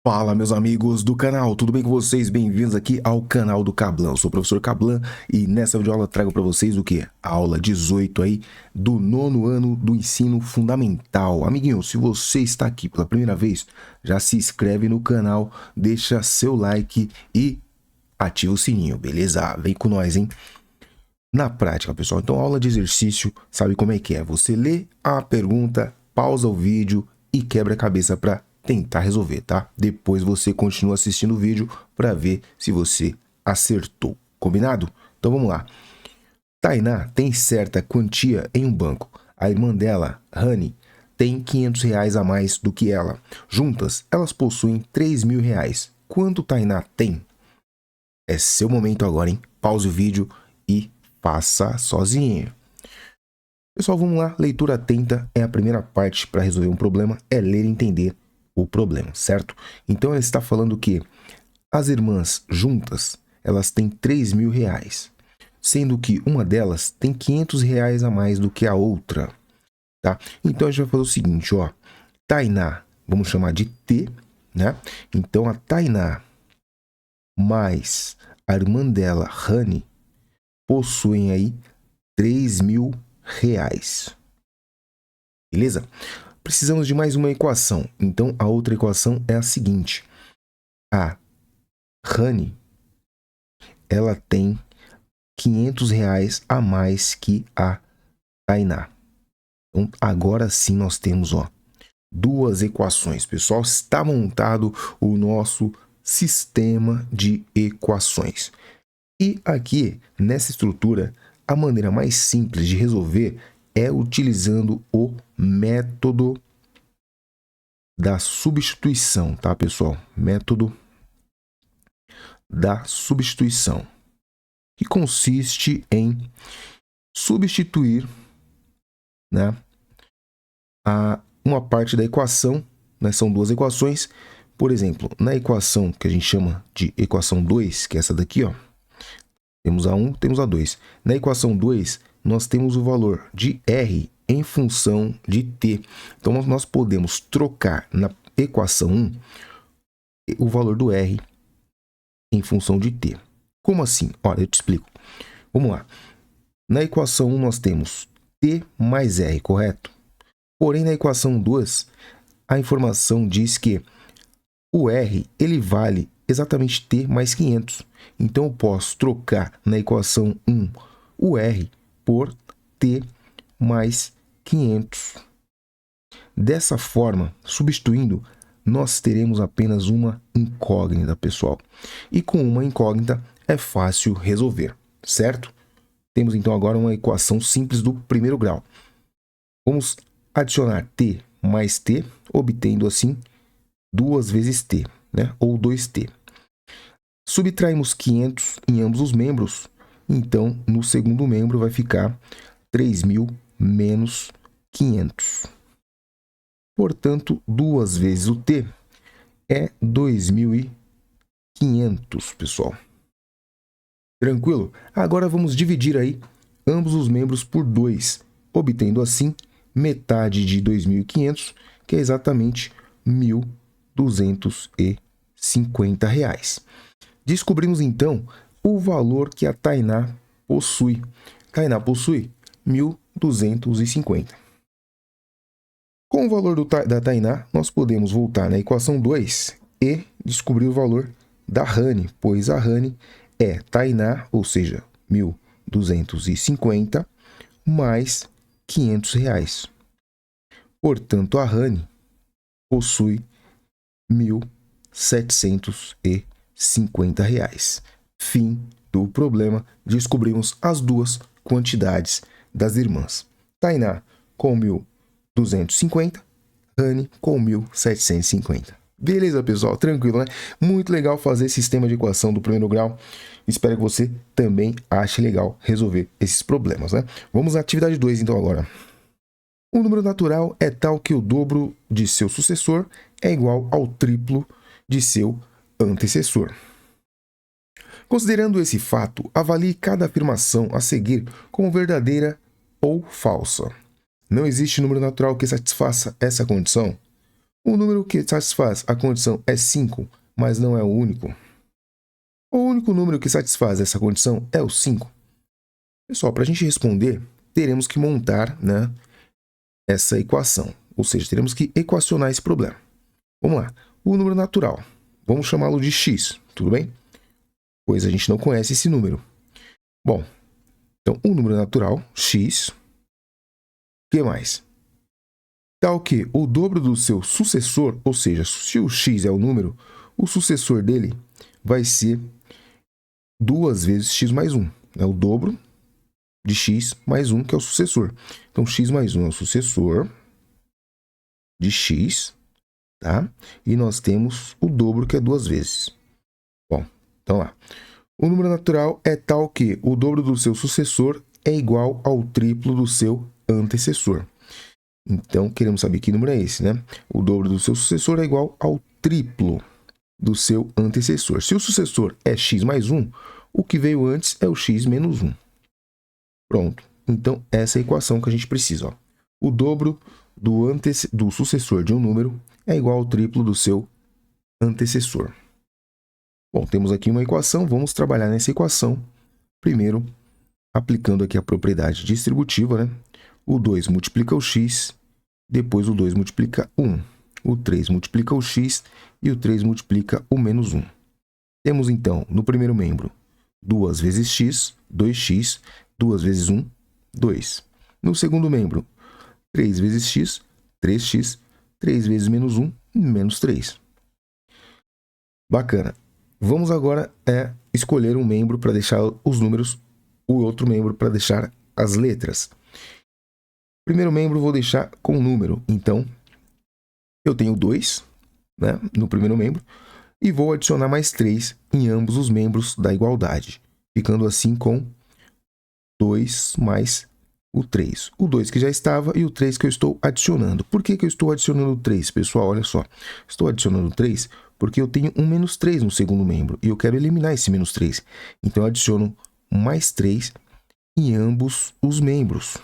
Fala, meus amigos do canal, tudo bem com vocês? Bem-vindos aqui ao canal do Cablan. Eu sou o professor Cablan e nessa videoaula trago para vocês o que? A aula 18 aí do 9º ano do ensino fundamental. Amiguinho, se você está aqui pela primeira vez, já se inscreve no canal, deixa seu like e ativa o sininho, beleza? Vem com nós, hein? Na prática, pessoal, então aula de exercício, sabe como é que é? Você lê a pergunta, pausa o vídeo e quebra a cabeça para tentar resolver, tá? Depois você continua assistindo o vídeo para ver se você acertou. Combinado? Então vamos lá. Tainá tem certa quantia em um banco. A irmã dela, Rani, tem R$ 500 a mais do que ela. Juntas, elas possuem R$ 3.000. Quanto Tainá tem? É seu momento agora, hein? Pause o vídeo e faça sozinho. Pessoal, vamos lá. Leitura atenta é a primeira parte para resolver um problema, é ler e entender o problema, certo? Então ela está falando que as irmãs juntas, elas têm R$ 3.000, sendo que uma delas tem R$ 500 a mais do que a outra, tá? Então a gente vai fazer o seguinte, ó. Tainá, vamos chamar de T, né? Então a Tainá mais a irmã dela, Rani, possuem aí R$ 3.000. Beleza? Precisamos de mais uma equação. Então, a outra equação é a seguinte. A Rani, ela tem R$ 500 a mais que a Tainá. Então, agora sim nós temos, ó, duas equações. Pessoal, está montado o nosso sistema de equações. E aqui, nessa estrutura, a maneira mais simples de resolver é utilizando o método da substituição, tá, pessoal? Método da substituição, que consiste em substituir, né, uma parte da equação, né, são duas equações. Por exemplo, na equação que a gente chama de equação 2, que é essa daqui, ó, temos a 1, temos a 2. Na equação 2, nós temos o valor de R em função de T. Então, nós podemos trocar na equação 1 o valor do R em função de T. Como assim? Olha, eu te explico. Vamos lá. Na equação 1, nós temos T mais R, correto? Porém, na equação 2, a informação diz que o R ele vale exatamente T mais 500. Então, eu posso trocar na equação 1 o R por T mais 500. Dessa forma, substituindo, nós teremos apenas uma incógnita, pessoal. E com uma incógnita é fácil resolver, certo? Temos então agora uma equação simples do primeiro grau. Vamos adicionar T mais T, obtendo assim 2 vezes T, né? Ou 2T. Subtraímos 500 em ambos os membros, então no segundo membro vai ficar 3.000 menos 500. Portanto, 2 vezes o T é 2.500, pessoal. Tranquilo? Agora vamos dividir aí ambos os membros por 2, obtendo assim metade de 2.500, que é exatamente R$ 1.250. Descobrimos então o valor que a Tainá possui. Tainá possui 1.250. Com o valor da Tainá, nós podemos voltar na equação 2 e descobrir o valor da Rani, pois a Rani é Tainá, ou seja, 1.250 mais R$ 500. Portanto, a Rani possui R$ 1.750. Fim do problema, descobrimos as duas quantidades das irmãs. Tainá com 1.250, Rani com 1.750. Beleza, pessoal? Tranquilo, né? Muito legal fazer esse sistema de equação do primeiro grau. Espero que você também ache legal resolver esses problemas, né? Vamos à atividade 2, então, agora. Um número natural é tal que o dobro de seu sucessor é igual ao triplo de seu antecessor. Considerando esse fato, avalie cada afirmação a seguir como verdadeira ou falsa. Não existe número natural que satisfaça essa condição. O número que satisfaz a condição é 5, mas não é o único. O único número que satisfaz essa condição é o 5. Pessoal, para a gente responder, teremos que montar, né, essa equação. Ou seja, teremos que equacionar esse problema. Vamos lá. O número natural. Vamos chamá-lo de x, tudo bem? Pois a gente não conhece esse número. Bom, então o número natural, x. O que mais? Tal que o dobro do seu sucessor, ou seja, se o x é o número, o sucessor dele vai ser 2 vezes x mais 1. É o dobro de x mais 1, que é o sucessor. Então, x mais 1 é o sucessor de x, tá? E nós temos o dobro, que é 2 vezes. Bom, então lá. O número natural é tal que o dobro do seu sucessor é igual ao triplo do seu antecessor. Então, queremos saber que número é esse, né? O dobro do seu sucessor é igual ao triplo do seu antecessor. Se o sucessor é x mais 1, o que veio antes é o x menos 1. Pronto. Então, essa é a equação que a gente precisa. Ó. O dobro do sucessor de um número é igual ao triplo do seu antecessor. Bom, temos aqui uma equação. Vamos trabalhar nessa equação. Primeiro, aplicando aqui a propriedade distributiva, né? O 2 multiplica o x, depois o 2 multiplica 1. O 3 multiplica o x e o 3 multiplica o menos 1. Temos, então, no primeiro membro, 2 vezes x, 2x, 2 vezes 1, 2. No segundo membro, 3 vezes x, 3x, 3 vezes menos 1, menos 3. Bacana. Vamos agora escolher um membro para deixar os números, o outro membro para deixar as letras. Primeiro membro vou deixar com número. Então, eu tenho 2, né, no primeiro membro, e vou adicionar mais 3 em ambos os membros da igualdade, ficando assim com 2 mais o 3. O 2 que já estava e o 3 que eu estou adicionando. Por que eu estou adicionando 3, pessoal? Olha só. Estou adicionando 3 porque eu tenho um menos 3 no segundo membro e eu quero eliminar esse menos 3. Então, eu adiciono mais 3 em ambos os membros.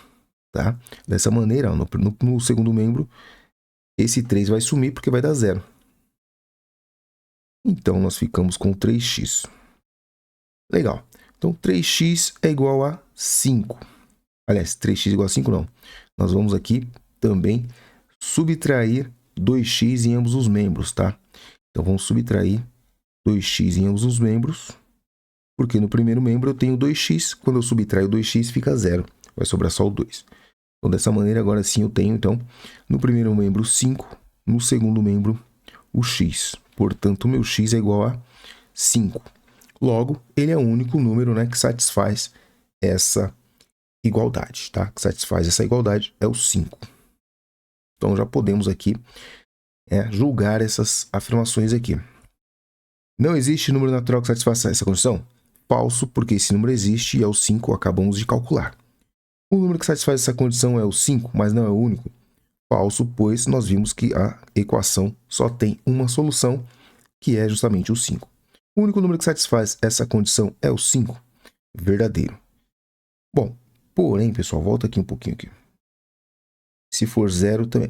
Tá? Dessa maneira, ó, no segundo membro, esse 3 vai sumir porque vai dar 0. Então, nós ficamos com 3x. Legal. Então, 3x é igual a 5. Aliás, 3x igual a 5 não. Nós vamos aqui também subtrair 2x em ambos os membros, tá? Então, vamos subtrair 2x em ambos os membros, porque no primeiro membro eu tenho 2x, quando eu subtraio 2x fica 0, vai sobrar só o 2. Então, dessa maneira, agora sim eu tenho, então, no primeiro membro 5, no segundo membro o x. Portanto, o meu x é igual a 5. Logo, ele é o único número, né, que satisfaz essa igualdade, tá? Que satisfaz essa igualdade é o 5. Então, já podemos aqui julgar essas afirmações aqui. Não existe número natural que satisfaça essa condição? Falso, porque esse número existe e é o 5, acabamos de calcular. O número que satisfaz essa condição é o 5, mas não é o único? Falso, pois nós vimos que a equação só tem uma solução, que é justamente o 5. O único número que satisfaz essa condição é o 5. Verdadeiro. Bom, porém, pessoal, volta aqui um pouquinho aqui. Se for 0, também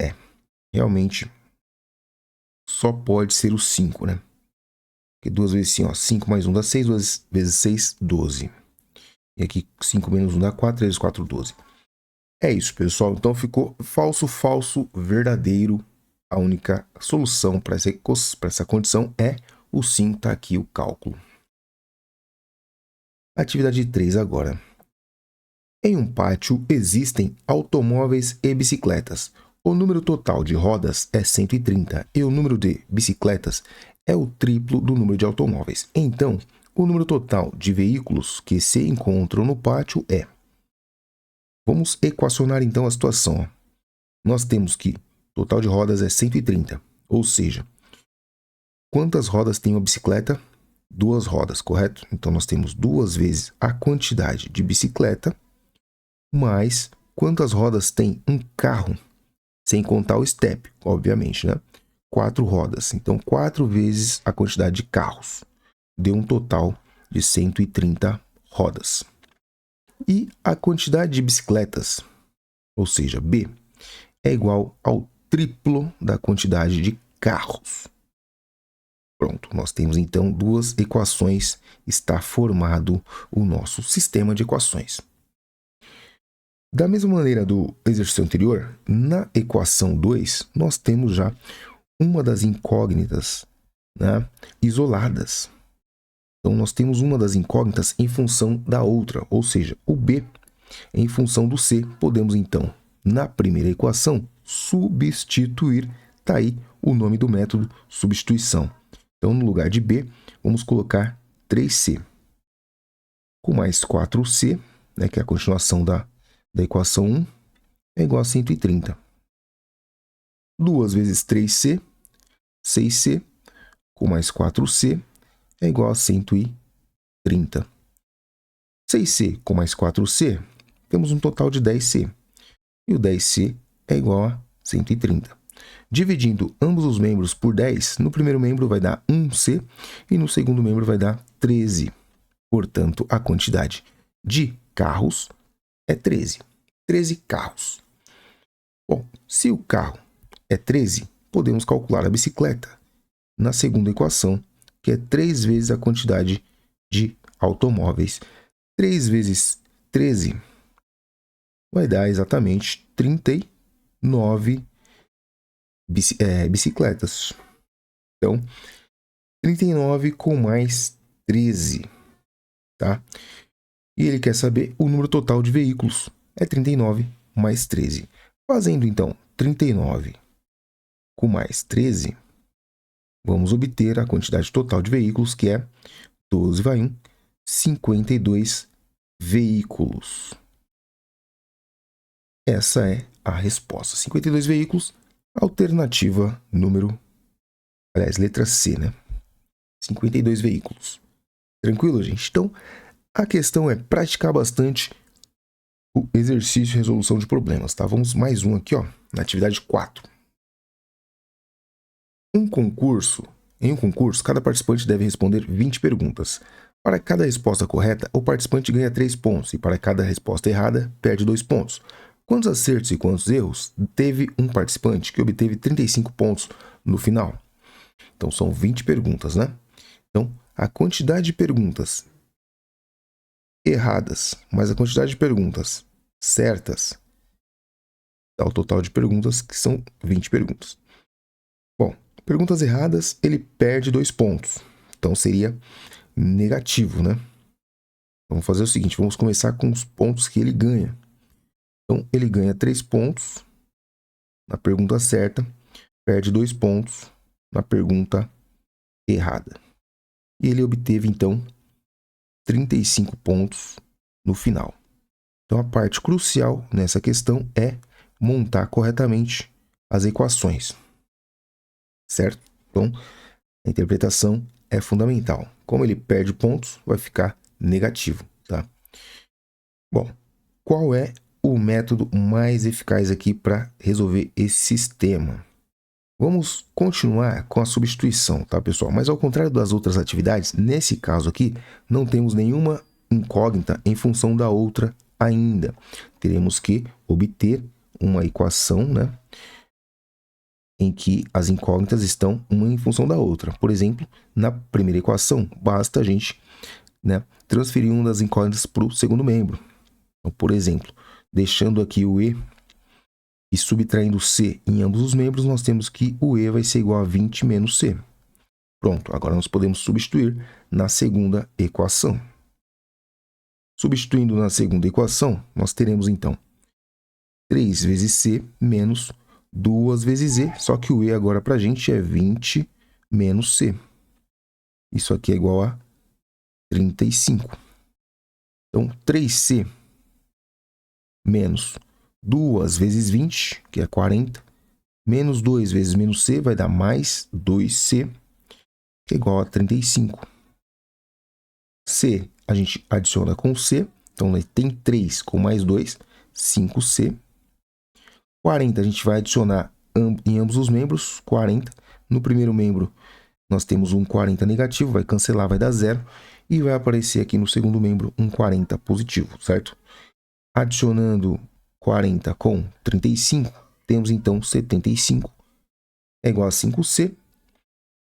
realmente só pode ser o 5, né? Porque 2 vezes 5, ó, 5 mais 1 dá 6, 2 vezes 6, 12. E aqui 5 menos 1 dá 4, 3 vezes 4, 12. É isso, pessoal. Então ficou falso, falso, verdadeiro. A única solução para essa condição é o 5, tá aqui o cálculo. Atividade 3 agora. Em um pátio existem automóveis e bicicletas. O número total de rodas é 130 e o número de bicicletas é o triplo do número de automóveis. Então, o número total de veículos que se encontram no pátio é... Vamos equacionar então a situação. Nós temos que o total de rodas é 130, ou seja, quantas rodas tem uma bicicleta? 2 rodas, correto? Então, nós temos 2 vezes a quantidade de bicicleta, mais quantas rodas tem um carro, sem contar o step, obviamente, né? 4 rodas. Então, 4 vezes a quantidade de carros. Deu um total de 130 rodas. E a quantidade de bicicletas, ou seja, B, é igual ao triplo da quantidade de carros. Pronto, nós temos então duas equações, está formado o nosso sistema de equações. Da mesma maneira do exercício anterior, na equação 2, nós temos já uma das incógnitas, né, isoladas. Então, nós temos uma das incógnitas em função da outra, ou seja, o B em função do C. Podemos, então, na primeira equação, substituir. Está aí o nome do método substituição. Então, no lugar de B, vamos colocar 3C. Com mais 4C, né, que é a continuação da equação 1, é igual a 130. 2 vezes 3C, 6C, com mais 4C, é igual a 130. 6C com mais 4C, temos um total de 10C. E o 10C é igual a 130. Dividindo ambos os membros por 10, no primeiro membro vai dar 1C e no segundo membro vai dar 13. Portanto, a quantidade de carros é 13. 13 carros. Bom, se o carro é 13, podemos calcular a bicicleta na segunda equação, que é 3 vezes a quantidade de automóveis. 3 vezes 13 vai dar exatamente 39 bicicletas. Então, 39 com mais 13, tá? E ele quer saber o número total de veículos. É 39 mais 13. Fazendo, então, 39 com mais 13, vamos obter a quantidade total de veículos, que é 12 vai 1, 52 veículos. Essa é a resposta. 52 veículos, alternativa número... Aliás, letra C, né? 52 veículos. Tranquilo, gente? Então, a questão é praticar bastante o exercício de resolução de problemas, tá? Vamos mais um aqui, ó, na atividade 4. Em um concurso, cada participante deve responder 20 perguntas. Para cada resposta correta, o participante ganha 3 pontos e para cada resposta errada, perde 2 pontos. Quantos acertos e quantos erros teve um participante que obteve 35 pontos no final? Então, são 20 perguntas, né? Então, a quantidade de perguntas erradas mais a quantidade de perguntas certas dá o total de perguntas, que são 20 perguntas. Bom, perguntas erradas, ele perde 2 pontos. Então, seria negativo, né? Vamos fazer o seguinte, vamos começar com os pontos que ele ganha. Então, ele ganha 3 pontos na pergunta certa, perde 2 pontos na pergunta errada. E ele obteve, então, 35 pontos no final. Então, a parte crucial nessa questão é montar corretamente as equações. Certo? Então, a interpretação é fundamental. Como ele perde pontos, vai ficar negativo, tá? Bom, qual é o método mais eficaz aqui para resolver esse sistema? Vamos continuar com a substituição, tá, pessoal? Mas ao contrário das outras atividades, nesse caso aqui, não temos nenhuma incógnita em função da outra ainda. Teremos que obter uma equação, né, em que as incógnitas estão uma em função da outra. Por exemplo, na primeira equação, basta a gente, né, transferir uma das incógnitas para o segundo membro. Então, por exemplo, deixando aqui o E e subtraindo C em ambos os membros, nós temos que o E vai ser igual a 20 menos C. Pronto, agora nós podemos substituir na segunda equação. Substituindo na segunda equação, nós teremos então 3 vezes C menos 2 vezes E, só que o E agora para a gente é 20 menos C. Isso aqui é igual a 35. Então, 3C menos 2 vezes 20, que é 40, menos 2 vezes menos C vai dar mais 2C, que é igual a 35. C a gente adiciona com C, então tem 3 com mais 2, 5C. 40 a gente vai adicionar em ambos os membros, 40. No primeiro membro nós temos um 40 negativo, vai cancelar, vai dar 0. E vai aparecer aqui no segundo membro um 40 positivo, certo? Adicionando 40 com 35, temos então 75 é igual a 5C.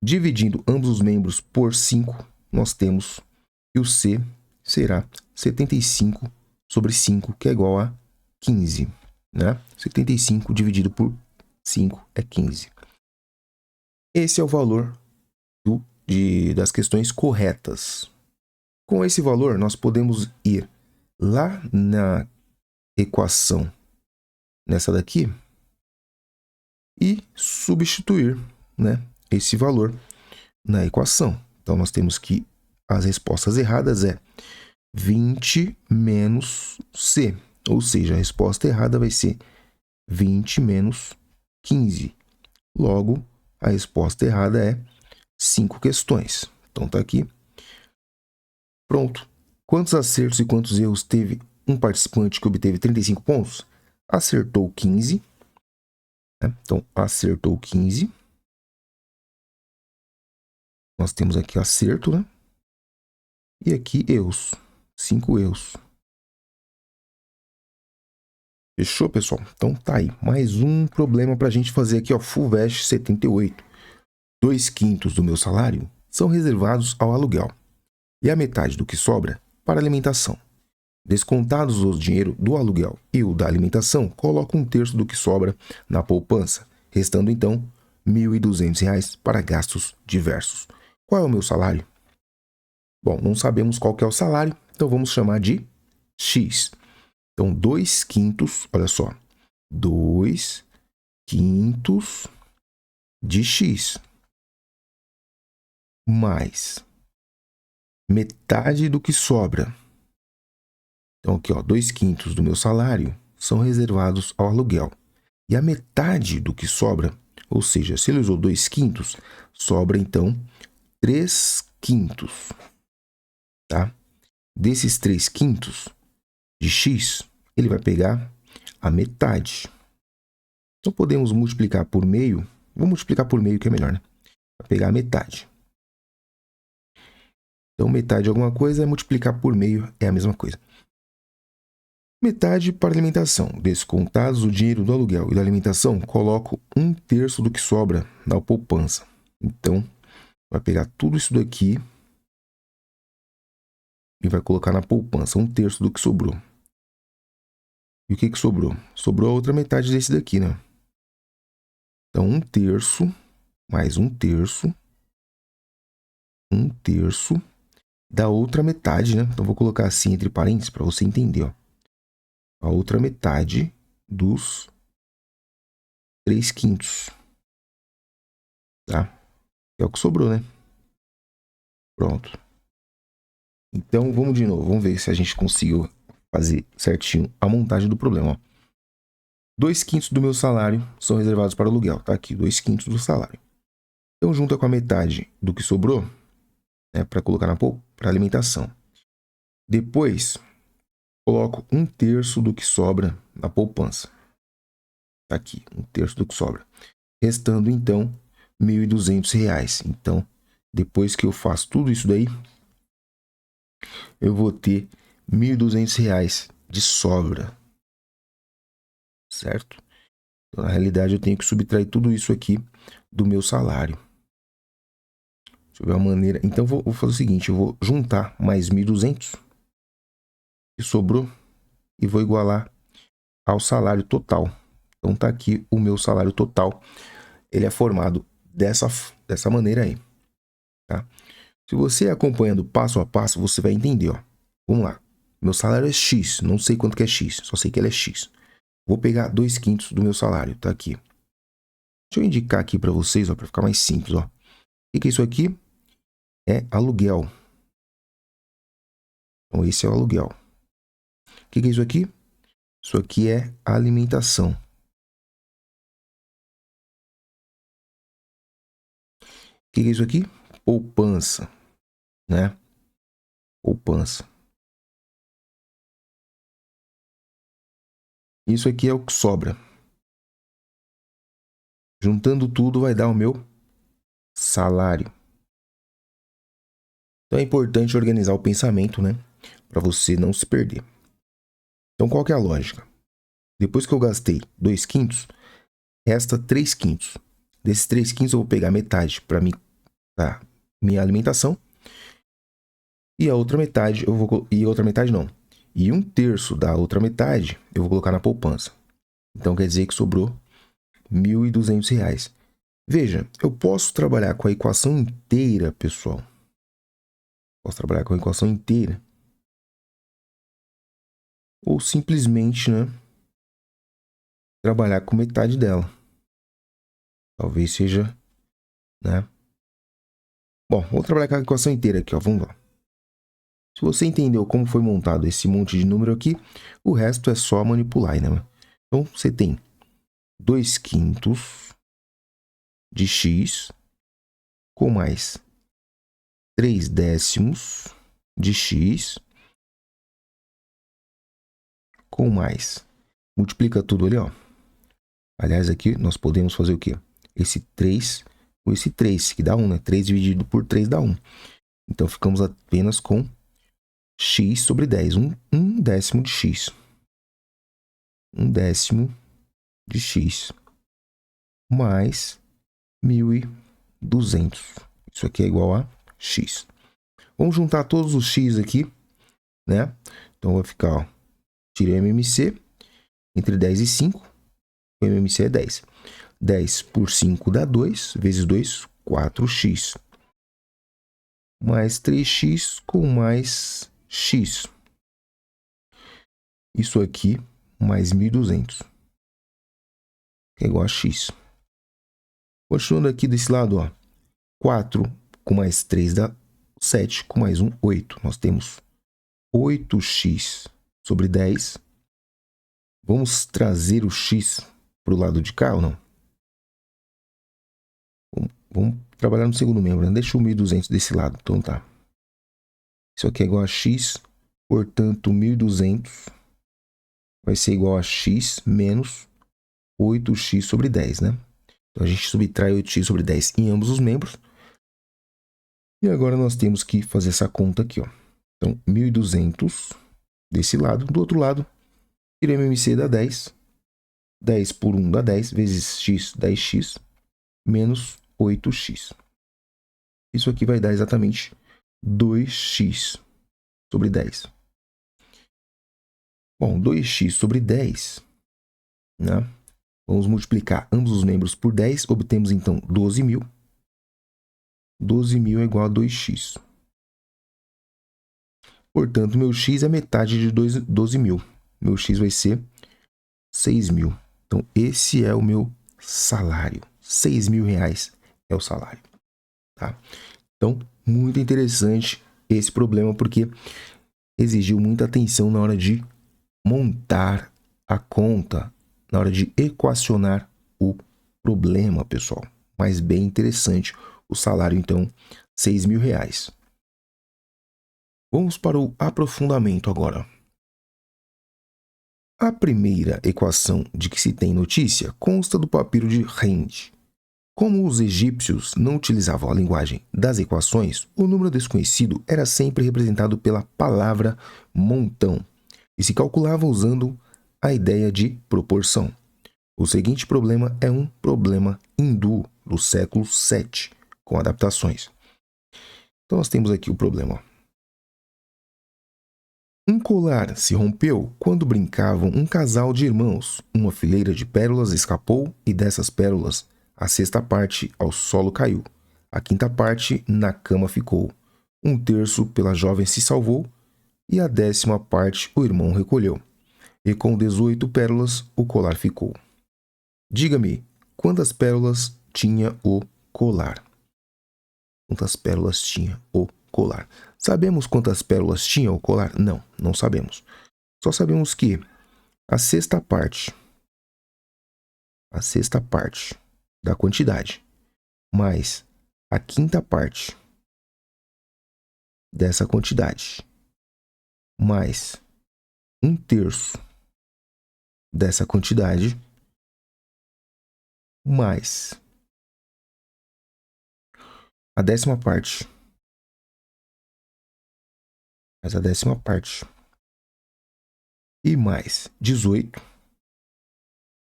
Dividindo ambos os membros por 5, nós temos que o C será 75 sobre 5, que é igual a 15. Né? 75 dividido por 5 é 15. Esse é o valor das questões corretas. Com esse valor, nós podemos ir lá na equação, nessa daqui, e substituir, né, esse valor na equação. Então, nós temos que as respostas erradas é 20 menos C. Ou seja, a resposta errada vai ser 20 menos 15. Logo, a resposta errada é 5 questões. Então, tá aqui. Pronto. Quantos acertos e quantos erros teve um participante que obteve 35 pontos? Acertou 15. Né? Então, acertou 15. Nós temos aqui acerto, né? E aqui erros. 5 erros. Fechou, pessoal? Então tá aí. Mais um problema para a gente fazer aqui, ó. FUVEST 78. 2/5 do meu salário são reservados ao aluguel. E a metade do que sobra para alimentação. Descontados o dinheiro do aluguel e o da alimentação, coloco 1/3 do que sobra na poupança, restando então R$ 1.200 para gastos diversos. Qual é o meu salário? Bom, não sabemos qual que é o salário, então vamos chamar de X. Então, 2/5, olha só, 2/5 de X mais metade do que sobra. Então, aqui, ó, 2/5 do meu salário são reservados ao aluguel. E a metade do que sobra, ou seja, se ele usou 2/5, sobra então 3/5. Tá? Desses 3/5 de X, ele vai pegar a metade. Então, podemos multiplicar por meio. Vou multiplicar por meio que é melhor, né? Vai pegar a metade. Então, metade de alguma coisa é multiplicar por meio, é a mesma coisa. Metade para alimentação. Descontados o dinheiro do aluguel e da alimentação, coloco 1/3 do que sobra na poupança. Então, vai pegar tudo isso daqui e vai colocar na poupança 1/3 do que sobrou. E o que sobrou? Sobrou a outra metade desse daqui, né? Então, 1/3 mais 1/3 da outra metade, né? Então, vou colocar assim entre parênteses para você entender, ó. A outra metade dos 3/5. Tá? É o que sobrou, né? Pronto. Então, vamos de novo. Vamos ver se a gente conseguiu fazer certinho a montagem do problema, ó. 2/5 do meu salário são reservados para aluguel. Tá aqui, 2/5 do salário. Então, junta com a metade do que sobrou, né, para colocar para alimentação. Depois, coloco 1/3 do que sobra na poupança. Tá aqui, 1/3 do que sobra. Restando, então, R$ 1.200. Então, depois que eu faço tudo isso daí, eu vou ter R$ 1.200 de sobra. Certo? Então, na realidade, eu tenho que subtrair tudo isso aqui do meu salário. Deixa eu ver uma maneira. Então, vou fazer o seguinte: eu vou juntar mais 1.200 que sobrou e vou igualar ao salário total. Então, tá aqui o meu salário total. Ele é formado dessa maneira aí. Tá? Se você ir acompanhando passo a passo, você vai entender. Ó. Vamos lá. Meu salário é X. Não sei quanto que é X. Só sei que ele é X. Vou pegar 2/5 do meu salário. Tá aqui. Deixa eu indicar aqui para vocês, para ficar mais simples. Ó. O que é isso aqui? É aluguel. Então, esse é o aluguel. O que é isso aqui? Isso aqui é alimentação. O que é isso aqui? Poupança. Né? Poupança. Isso aqui é o que sobra. Juntando tudo vai dar o meu salário. Então é importante organizar o pensamento, né? Para você não se perder. Então qual que é a lógica? Depois que eu gastei 2/5, resta 3/5. Desses 3/5 eu vou pegar metade para minha alimentação. E a outra metade E 1/3 da outra metade eu vou colocar na poupança. Então quer dizer que sobrou R$ 1.200. Veja, eu posso trabalhar com a equação inteira, pessoal. Posso trabalhar com a equação inteira. Ou simplesmente, trabalhar com metade dela. Talvez seja, Bom, vou trabalhar com a equação inteira aqui, ó. Vamos lá. Se você entendeu como foi montado esse monte de número aqui, o resto é só manipular, né? Então, você tem 2/5 de x com mais 3/10 de x com mais. Multiplica tudo ali, ó. Aliás, aqui nós podemos fazer o quê? Esse 3 com esse 3, que dá 1, né? 3 dividido por 3 dá 1. Então, ficamos apenas com x sobre 10. 1/10 de x. 1/10 de x mais 1.200. Isso aqui é igual a x. Vamos juntar todos os x aqui, né? Então, vai ficar, ó, tirei MMC, entre 10 e 5, o MMC é 10. 10 por 5 dá 2, vezes 2, 4x. Mais 3x com mais x. Isso aqui, mais 1.200. Que é igual a x. Continuando aqui desse lado, ó. 4 com mais 3 dá 7, com mais 1, 8. Nós temos 8x sobre 10. Vamos trazer o x para o lado de cá ou não? Vamos trabalhar no segundo membro, né? Deixa o 1.200 desse lado. Então tá. Isso aqui é igual a x. Portanto, 1.200 vai ser igual a x menos 8x sobre 10, né? Então, a gente subtrai 8x sobre 10 em ambos os membros. E agora nós temos que fazer essa conta aqui, ó. Então, 1.200 desse lado. Do outro lado, tira MMC dá 10. 10 por 1 dá 10, vezes x, 10x, menos 8x. Isso aqui vai dar exatamente 2x sobre 10. Bom, 2x sobre 10, né? Vamos multiplicar ambos os membros por 10, obtemos então 12.000. 12.000 é igual a 2x. Portanto, meu x é metade de 12.000. Meu x vai ser 6.000. Então, esse é o meu salário. R$6.000 é o salário. Tá? Então, muito interessante esse problema, porque exigiu muita atenção na hora de montar a conta, na hora de equacionar o problema, pessoal. Mas bem interessante o salário, então, R$6.000. Vamos para o aprofundamento agora. A primeira equação de que se tem notícia consta do papiro de Hind. Como os egípcios não utilizavam a linguagem das equações, o número desconhecido era sempre representado pela palavra montão e se calculava usando a ideia de proporção. O seguinte problema é um problema hindu do século VII, com adaptações. Então, nós temos aqui o problema. Um colar se rompeu quando brincavam um casal de irmãos. Uma fileira de pérolas escapou e dessas pérolas a sexta parte ao solo caiu. A quinta parte na cama ficou. 1/3 pela jovem se salvou e a 10ª parte o irmão recolheu. E com 18 pérolas o colar ficou. Diga-me, quantas pérolas tinha o colar? Quantas pérolas tinha o colar? Sabemos quantas pérolas tinha o colar? Não, não sabemos. Só sabemos que a sexta parte da quantidade mais a quinta parte dessa quantidade mais 1/3 dessa quantidade mais a 10ª parte e mais 18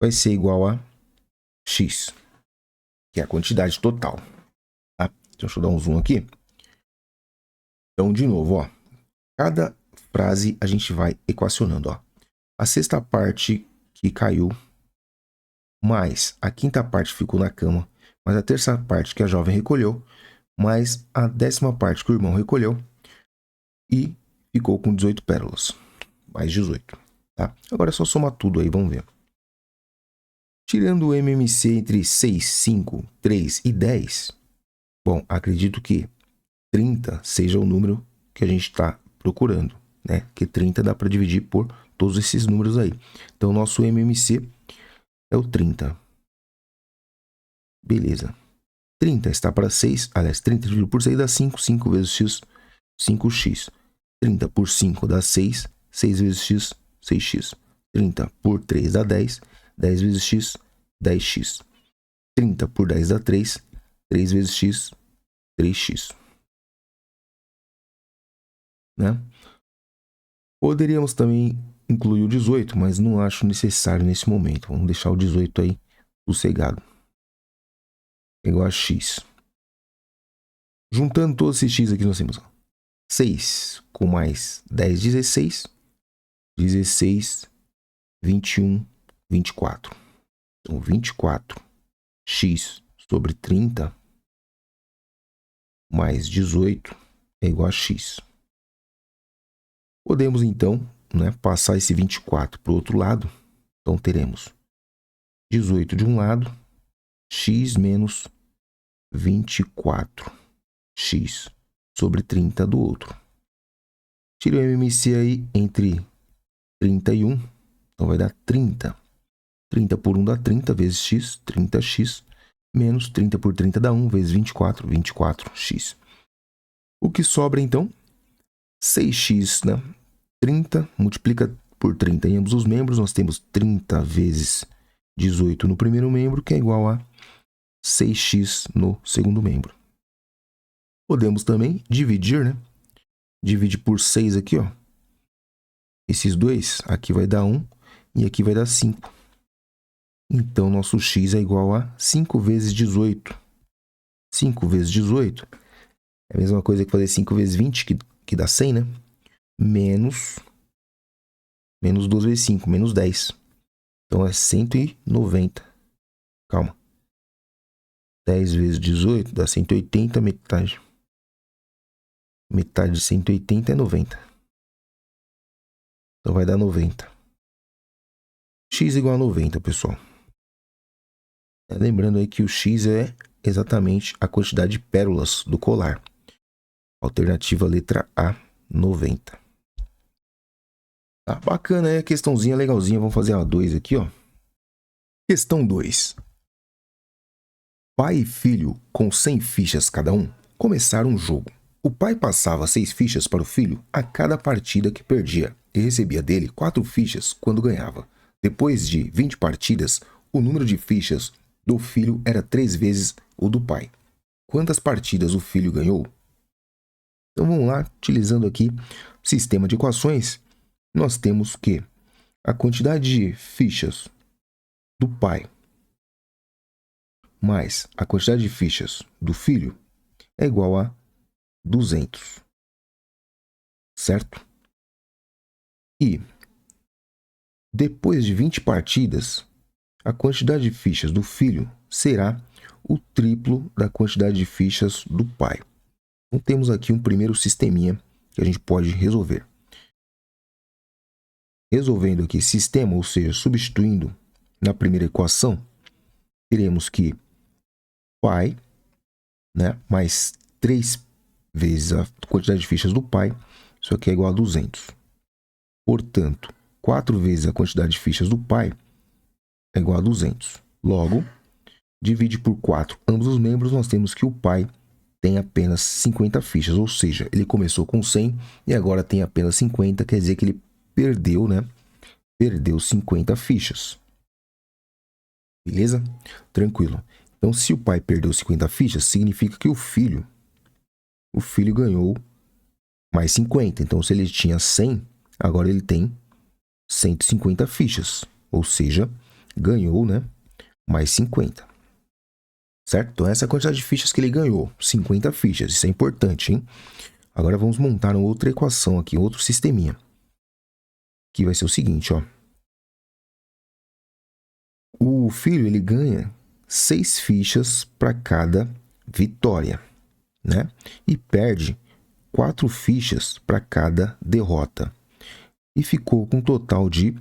vai ser igual a x, que é a quantidade total. Tá? Deixa eu dar um zoom aqui. Então, de novo, ó, cada frase a gente vai equacionando. Ó. A sexta parte que caiu, mais a quinta parte que ficou na cama, mais a terça parte que a jovem recolheu, mais a 10ª parte que o irmão recolheu, e ficou com 18 pérolas, mais 18. Tá? Agora é só somar tudo aí, vamos ver. Tirando o MMC entre 6, 5, 3 e 10, bom, acredito que 30 seja o número que a gente está procurando, né? Que 30 dá para dividir por todos esses números aí. Então, nosso MMC é o 30. Beleza. 30 está para 6, aliás, 30 dividido por 6 dá 5, 5 vezes x, 5x. 30 por 5 dá 6, 6 vezes x, 6x. 30 por 3 dá 10, 10 vezes x, 10x. 30 por 10 dá 3, 3 vezes x, 3x. Né? Poderíamos também incluir o 18, mas não acho necessário nesse momento. Vamos deixar o 18 aí sossegado. Igual a x. Juntando todos esses x aqui, nós temos 6 com mais 10, 16. 16, 21, 24. Então, 24x sobre 30 mais 18 é igual a x. Podemos, então, né, passar esse 24 para o outro lado. Então, teremos 18 de um lado, x menos 24x sobre 30 do outro. Tire o MMC aí entre 30 e 1. Então, vai dar 30. 30 por 1 dá 30 vezes x, 30x. Menos 30 por 30 dá 1 vezes 24, 24x. O que sobra, então? 6x, né? 30 multiplica por 30 em ambos os membros. Nós temos 30 vezes 18 no primeiro membro, que é igual a 6x no segundo membro. Podemos também dividir, né? Divide por 6 aqui, ó. Esses dois, aqui vai dar 1 e aqui vai dar 5. Então, nosso x é igual a 5 vezes 18. 5 vezes 18 é a mesma coisa que fazer 5 vezes 20, que dá 100, né? Menos 12 vezes 5, menos 10. Então, é 190. Calma. 10 vezes 18 dá 180, metade. Metade de 180 é 90. Então, vai dar 90. X igual a 90, pessoal. Lembrando aí que o x é exatamente a quantidade de pérolas do colar. Alternativa letra A, 90. Tá bacana, é questãozinha legalzinha. Vamos fazer a 2 aqui, ó. Questão 2. Pai e filho, com 100 fichas cada um, começaram um jogo. O pai passava 6 fichas para o filho a cada partida que perdia e recebia dele 4 fichas quando ganhava. Depois de 20 partidas, o número de fichas do filho era 3 vezes o do pai. Quantas partidas o filho ganhou? Então vamos lá, utilizando aqui o sistema de equações, nós temos que a quantidade de fichas do pai mais a quantidade de fichas do filho é igual a 200. Certo? E depois de 20 partidas, a quantidade de fichas do filho será o triplo da quantidade de fichas do pai. Então, temos aqui um primeiro sisteminha que a gente pode resolver. Resolvendo aqui sistema, ou seja, substituindo na primeira equação, teremos que pai, né, mais 3 vezes a quantidade de fichas do pai, isso aqui é igual a 200. Portanto, 4 vezes a quantidade de fichas do pai é igual a 200. Logo, divide por 4 ambos os membros, nós temos que o pai tem apenas 50 fichas, ou seja, ele começou com 100 e agora tem apenas 50, quer dizer que ele perdeu, né? Perdeu 50 fichas. Beleza? Tranquilo. Então, se o pai perdeu 50 fichas, significa que o filho ganhou mais 50. Então, se ele tinha 100, agora ele tem 150 fichas. Ou seja, ganhou, né? mais 50. Certo? Então essa é a quantidade de fichas que ele ganhou. 50 fichas. Isso é importante, hein? Agora vamos montar uma outra equação aqui, outro sisteminha. Que vai ser o seguinte, ó. O filho, ele ganha 6 fichas para cada vitória, né? E perde 4 fichas para cada derrota. E ficou com um total de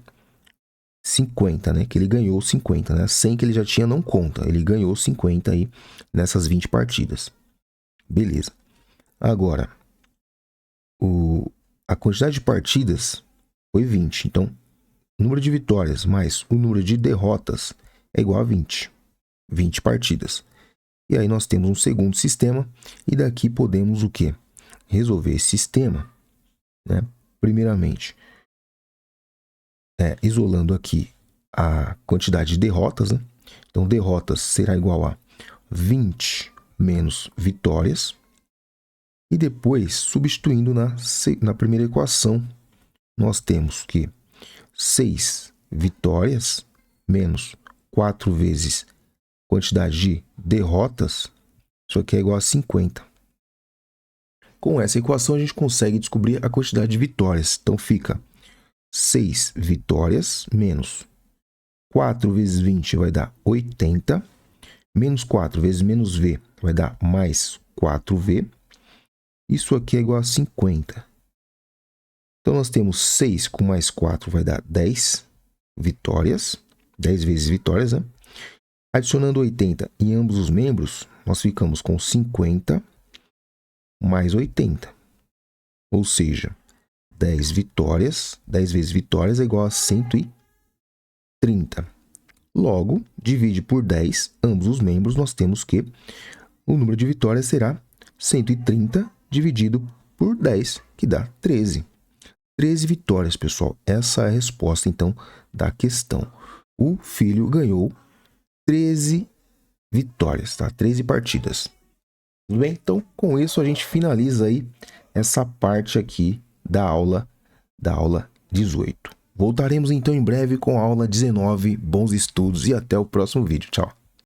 50, né? Que ele ganhou 50, né? 100 que ele já tinha não conta. Ele ganhou 50 aí nessas 20 partidas. Beleza. Agora, a quantidade de partidas foi 20. Então, o número de vitórias mais o número de derrotas é igual a 20. 20 partidas. E aí nós temos um segundo sistema. E daqui podemos o quê? Resolver esse sistema, né? Primeiramente, isolando aqui a quantidade de derrotas, né? Então, derrotas será igual a 20 menos vitórias. E depois, substituindo na primeira equação, nós temos que 6 vitórias menos 4 vezes quantidade de derrotas, isso aqui é igual a 50. Com essa equação, a gente consegue descobrir a quantidade de vitórias. Então, fica 6 vitórias menos 4 vezes 20 vai dar 80. Menos 4 vezes menos V vai dar mais 4V. Isso aqui é igual a 50. Então, nós temos 6 com mais 4 vai dar 10 vitórias. 10 vezes vitórias, né? Adicionando 80 em ambos os membros, nós ficamos com 50 mais 80. Ou seja, 10 vitórias, 10 vezes vitórias é igual a 130. Logo, divide por 10 ambos os membros, nós temos que o número de vitórias será 130 dividido por 10, que dá 13. 13 vitórias, pessoal. Essa é a resposta, então, da questão. O filho ganhou 13 vitórias, tá? 13 partidas. Tudo bem? Então, com isso, a gente finaliza aí essa parte aqui da aula 18. Voltaremos, então, em breve com a aula 19. Bons estudos e até o próximo vídeo. Tchau!